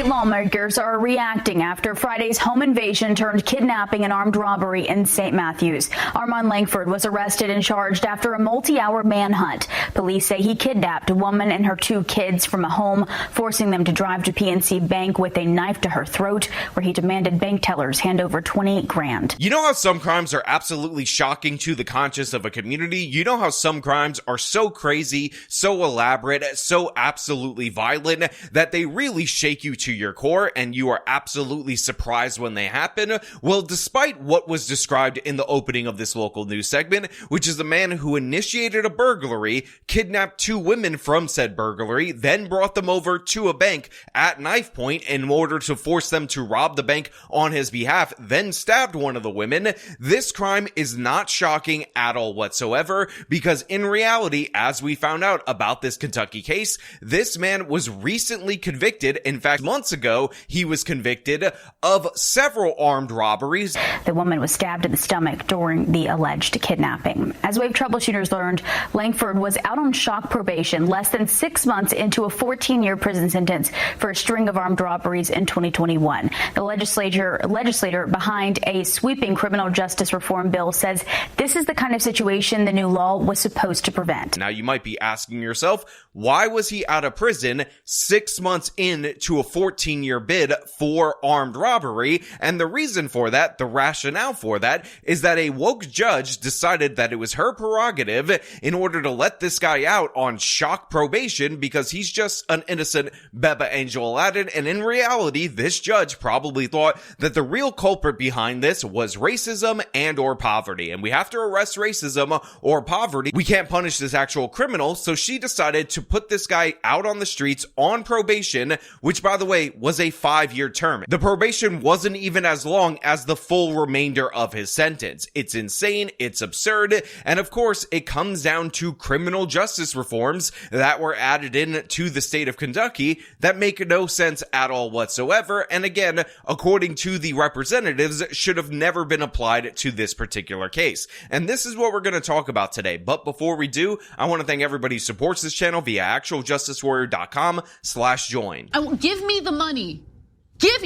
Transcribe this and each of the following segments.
State lawmakers are reacting after Friday's home invasion turned kidnapping and armed robbery in St. Matthews. Armand Langford was arrested and charged after a multi-hour manhunt. Police say he kidnapped a woman and her 2 kids from a home, forcing them to drive to PNC Bank with a knife to her throat, where he demanded bank tellers hand over $20 grand. You know how some crimes are absolutely shocking to the conscience of a community? You know how some crimes are so crazy, so elaborate, so absolutely violent that they really shake you to your core and you are absolutely surprised when they happen? Well, despite what was described in the opening of this local news segment, which is a man who initiated a burglary, kidnapped 2 women from said burglary, then brought them over to a bank at knife point in order to force them to rob the bank on his behalf, then stabbed one of the women, this crime is not shocking at all whatsoever, because in reality, as we found out about this Kentucky case, this man was recently convicted. In fact, months ago, he was convicted of several armed robberies. The woman was stabbed in the stomach during the alleged kidnapping. As Wave troubleshooters learned, Langford was out on shock probation less than 6 months into a 14-year prison sentence for a string of armed robberies in 2021. The legislator behind a sweeping criminal justice reform bill says this is the kind of situation the new law was supposed to prevent. Now, you might be asking yourself, why was he out of prison 6 months into a 14-year bid for armed robbery? And the reason for that, the rationale for that, is that a woke judge decided that it was her prerogative in order to let this guy out on shock probation because he's just an innocent Beba Angel Aladdin. And in reality, this judge probably thought that the real culprit behind this was racism and or poverty. And we have to arrest racism or poverty. We can't punish this actual criminal. So she decided to put this guy out on the streets on probation, which, by the way, was a 5-year term. The probation wasn't even as long as the full remainder of his sentence. It's insane, it's absurd, and of course, it comes down to criminal justice reforms that were added in to the state of Kentucky that make no sense at all whatsoever, and again, according to the representatives, should have never been applied to this particular case. And this is what we're going to talk about today. But before we do, I want to thank everybody who supports this channel via actualjusticewarrior.com/join. Give me the money. Give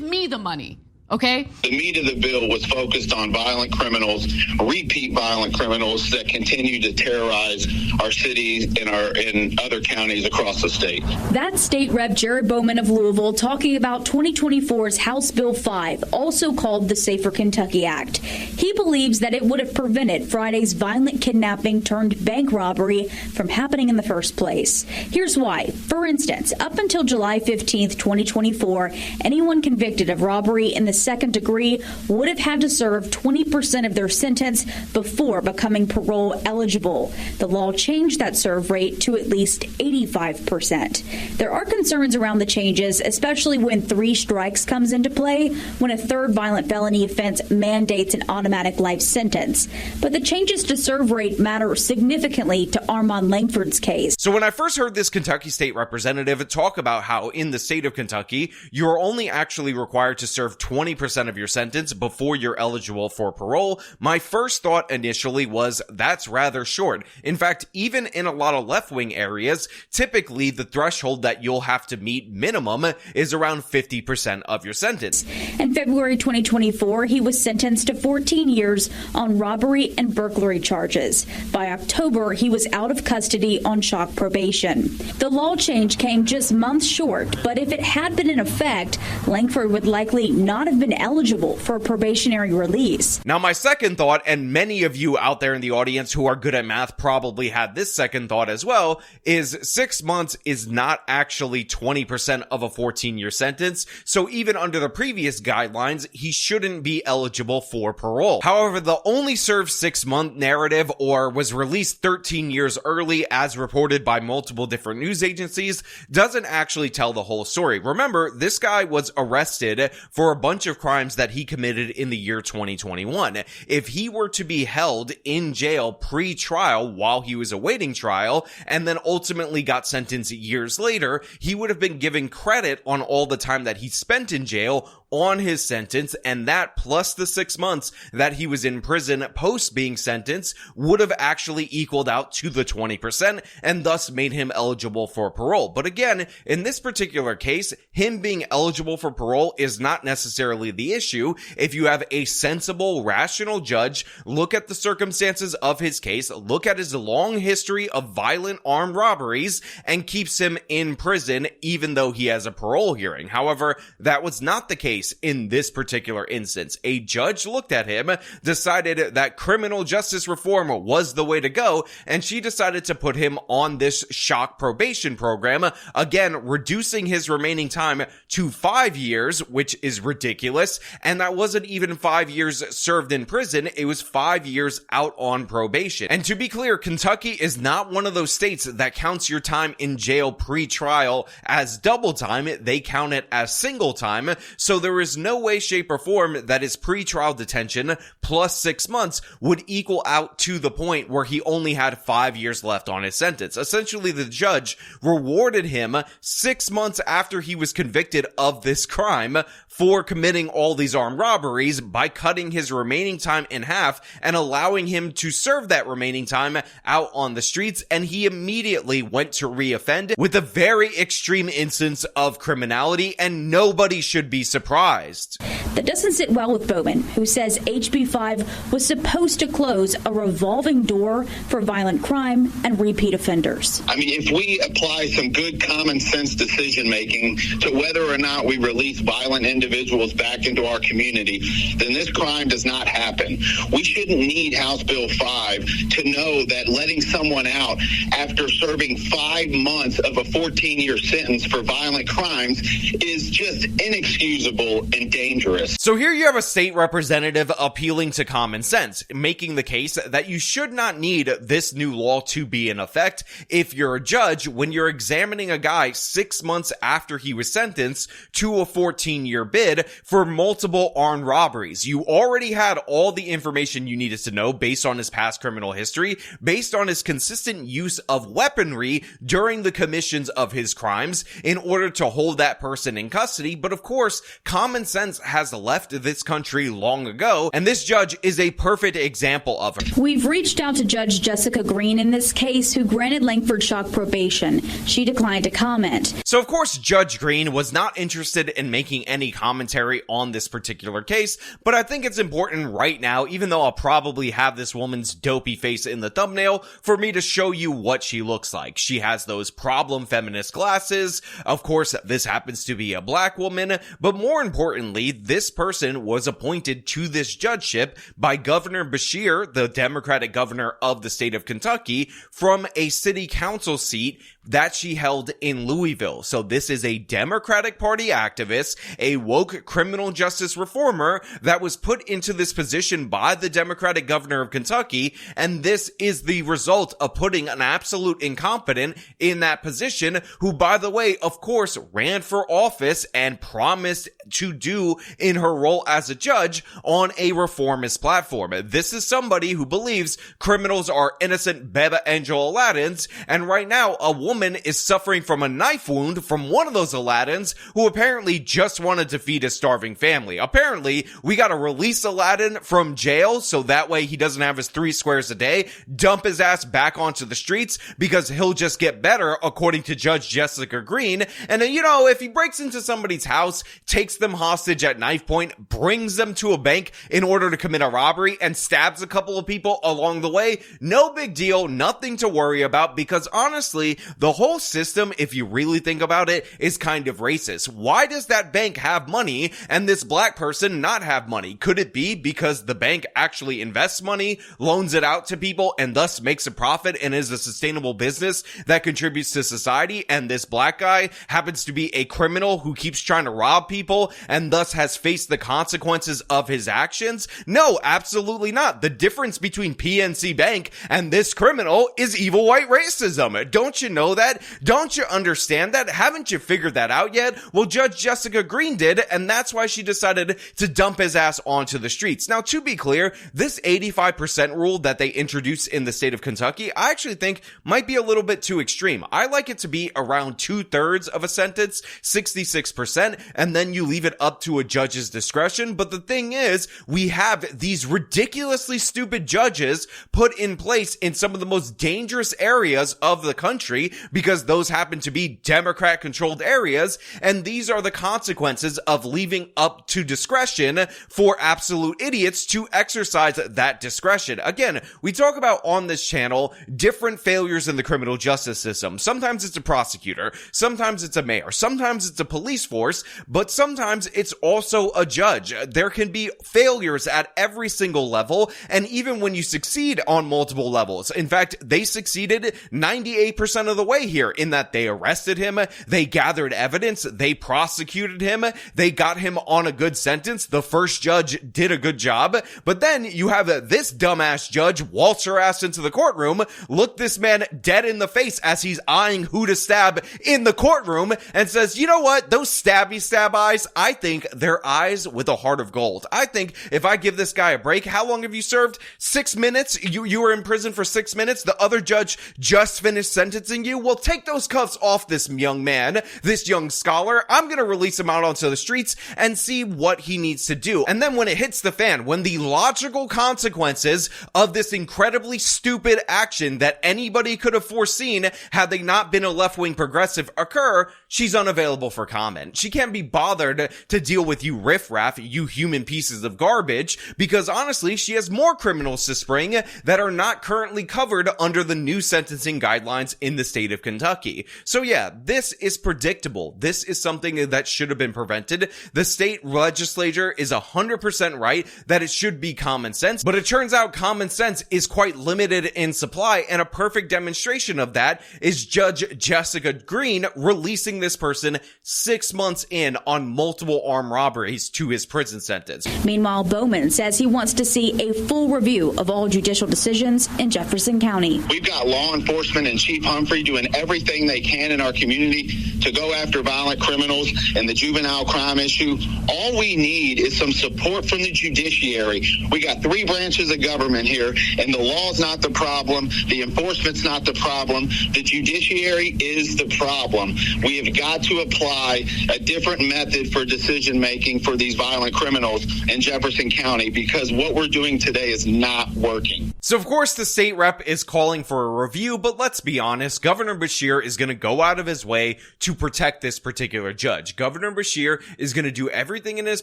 me the money. Okay. The meat of the bill was focused on violent criminals, repeat violent criminals that continue to terrorize our cities and in other counties across the state. That's State Rep Jared Bowman of Louisville talking about 2024's House Bill 5, also called the Safer Kentucky Act. He believes that it would have prevented Friday's violent kidnapping turned bank robbery from happening in the first place. Here's why. For instance, up until July 15th, 2024, anyone convicted of robbery in the second degree would have had to serve 20% of their sentence before becoming parole eligible. The law changed that serve rate to at least 85%. There are concerns around the changes, especially when 3 strikes comes into play, when a third violent felony offense mandates an automatic life sentence. But the changes to serve rate matter significantly to Armand Langford's case. So when I first heard this Kentucky state representative talk about how in the state of Kentucky, you're only actually required to serve 20% of your sentence before you're eligible for parole, my first thought initially was that's rather short. In fact, even in a lot of left-wing areas, typically the threshold that you'll have to meet minimum is around 50% of your sentence. In February 2024, he was sentenced to 14 years on robbery and burglary charges. By October, he was out of custody on shock probation. The law change came just months short, but if it had been in effect, Langford would likely not have been eligible for a probationary release. Now, my second thought, and many of you out there in the audience who are good at math probably had this second thought as well, is 6 months is not actually 20% of a 14-year sentence. So even under the previous guidelines, he shouldn't be eligible for parole. However, the only served 6-month narrative, or was released 13 years early as reported by multiple different news agencies, doesn't actually tell the whole story. Remember, this guy was arrested for a bunch of crimes that he committed in the year 2021. If he were to be held in jail pre-trial while he was awaiting trial and then ultimately got sentenced years later, he would have been given credit on all the time that he spent in jail on his sentence, and that plus the 6 months that he was in prison post being sentenced would have actually equaled out to the 20% and thus made him eligible for parole. But again, in this particular case, him being eligible for parole is not necessarily the issue. If you have a sensible, rational judge, look at the circumstances of his case, look at his long history of violent armed robberies, and keeps him in prison even though he has a parole hearing. However, that was not the case in this particular instance. A judge looked at him, decided that criminal justice reform was the way to go, and she decided to put him on this shock probation program, again, reducing his remaining time to 5 years, which is ridiculous, and that wasn't even 5 years served in prison, it was 5 years out on probation. And to be clear, Kentucky is not one of those states that counts your time in jail pre-trial as double time, they count it as single time, so there is no way, shape, or form that his pre-trial detention plus 6 months would equal out to the point where he only had 5 years left on his sentence. Essentially, the judge rewarded him 6 months after he was convicted of this crime for committing all these armed robberies by cutting his remaining time in half and allowing him to serve that remaining time out on the streets, and he immediately went to reoffend with a very extreme instance of criminality, and nobody should be surprised. That doesn't sit well with Bowman, who says HB 5 was supposed to close a revolving door for violent crime and repeat offenders. I mean, if we apply some good common sense decision making to whether or not we release violent individuals back into our community, then this crime does not happen. We shouldn't need House Bill 5 to know that letting someone out after serving 5 months of a 14-year sentence for violent crimes is just inexcusable and dangerous. So here you have a state representative appealing to common sense, making the case that you should not need this new law to be in effect if you're a judge when you're examining a guy 6 months after he was sentenced to a 14-year bid for multiple armed robberies. You already had all the information you needed to know based on his past criminal history, based on his consistent use of weaponry during the commissions of his crimes in order to hold that person in custody. But of course, common sense has left this country long ago, and this judge is a perfect example of it. We've reached out to Judge Jessica Green in this case, who granted Langford shock probation. She declined to comment. So of course, Judge Green was not interested in making any commentary on this particular case, but I think it's important right now, even though I'll probably have this woman's dopey face in the thumbnail, for me to show you what she looks like. She has those problem feminist glasses. Of course, this happens to be a black woman, but more importantly, this person was appointed to this judgeship by Governor Beshear, the Democratic governor of the state of Kentucky, from a city council seat that she held in Louisville. So this is a Democratic Party activist, a woke criminal justice reformer that was put into this position by the Democratic governor of Kentucky, and this is the result of putting an absolute incompetent in that position, who, by the way, of course, ran for office and promised to do in her role as a judge on a reformist platform. This is somebody who believes criminals are innocent Beba Angel Aladdins, and right now a woman is suffering from a knife wound from one of those Aladdins who apparently just wanted to feed a starving family. Apparently, we gotta release Aladdin from jail so that way he doesn't have his 3 squares a day, dump his ass back onto the streets because he'll just get better, according to Judge Jessica Green. And then, if he breaks into somebody's house, takes them hostage at knife point, brings them to a bank in order to commit a robbery, and stabs a couple of people along the way, no big deal, nothing to worry about, because honestly, the whole system, if you really think about it, is kind of racist. Why does that bank have money and this black person not have money? Could it be because the bank actually invests money, loans it out to people, and thus makes a profit and is a sustainable business that contributes to society, and this black guy happens to be a criminal who keeps trying to rob people and thus has faced the consequences of his actions? No, absolutely not. The difference between PNC Bank and this criminal is evil white racism. Don't you know that? Don't you understand that? Haven't you figured that out yet? Well, Judge Jessica Green did, and that's why she decided to dump his ass onto the streets. Now, to be clear, this 85% rule that they introduced in the state of Kentucky, I actually think might be a little bit too extreme. I like it to be around 2/3 of a sentence, 66%, and then you leave it up to a judge's discretion. But the thing is, we have these ridiculously stupid judges put in place in some of the most dangerous areas of the country because those happen to be Democrat-controlled areas, and these are the consequences of leaving up to discretion for absolute idiots to exercise that discretion. Again, we talk about on this channel different failures in the criminal justice system. Sometimes it's a prosecutor, sometimes it's a mayor, sometimes it's a police force, but sometimes it's also a judge. There can be failures at every single level, and even when you succeed on multiple levels. In fact, they succeeded 98% of the way here in that they arrested him, they gathered evidence, they prosecuted him, they got him on a good sentence. The first judge did a good job, but then you have this dumbass judge waltz her ass into the courtroom, look this man dead in the face as he's eyeing who to stab in the courtroom, and says, you know what, those stabby stab eyes, I think they're eyes with a heart of gold. I think if I give this guy a break, how long have you served? 6 minutes? You were in prison for 6 minutes? The other judge just finished sentencing you? Well, take those cuffs off this young man, this young scholar. I'm gonna release him out onto the streets and see what he needs to do. And then when it hits the fan, when the logical consequences of this incredibly stupid action that anybody could have foreseen had they not been a left-wing progressive occur, she's unavailable for comment. She can't be bothered to deal with you riffraff, you human pieces of garbage, because honestly, she has more criminals to spring that are not currently covered under the new sentencing guidelines in the state of Kentucky. So yeah, this is predictable. This is something that should have been prevented. The state legislature is 100% right that it should be common sense, but it turns out common sense is quite limited in supply, and a perfect demonstration of that is Judge Jessica Green releasing this person 6 months in on multiple armed robberies to his prison sentence. Meanwhile, Bowman says he wants to see a full review of all judicial decisions in Jefferson County. We've got law enforcement and Chief Humphrey doing everything they can in our community to go after violent criminals and the juvenile crime issue. All we need is some support from the judiciary. We got 3 branches of government here, and the law's not the problem. The enforcement's not the problem. The judiciary is the problem. We have got to apply a different method for decision making for these violent criminals in Jefferson County, because what we're doing today is not working. So of course the state rep is calling for a review, but let's be honest, Governor Beshear is going to go out of his way to protect this particular judge. Governor Beshear is going to do everything in his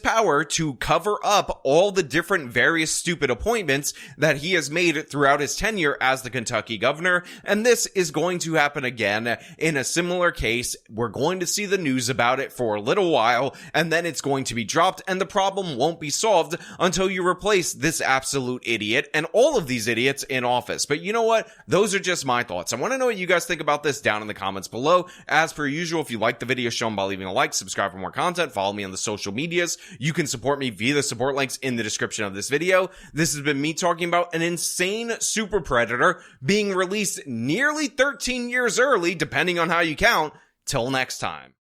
power to cover up all the different various stupid appointments that he has made throughout his tenure as the Kentucky governor, and this is going to happen again in a similar case. We're going to see the news about it for a little while, and then it's going to be dropped, and the problem won't be solved until you replace this absolute idiot and all of these idiots in office. But you know what? Those are just my thoughts. I want to know what you guys think about this down in the comments below. As per usual, if you like the video, show them by leaving a like, subscribe for more content, follow me on the social medias. You can support me via the support links in the description of this video. This has been me talking about an insane super predator being released nearly 13 years early, depending on how you count. Till next time.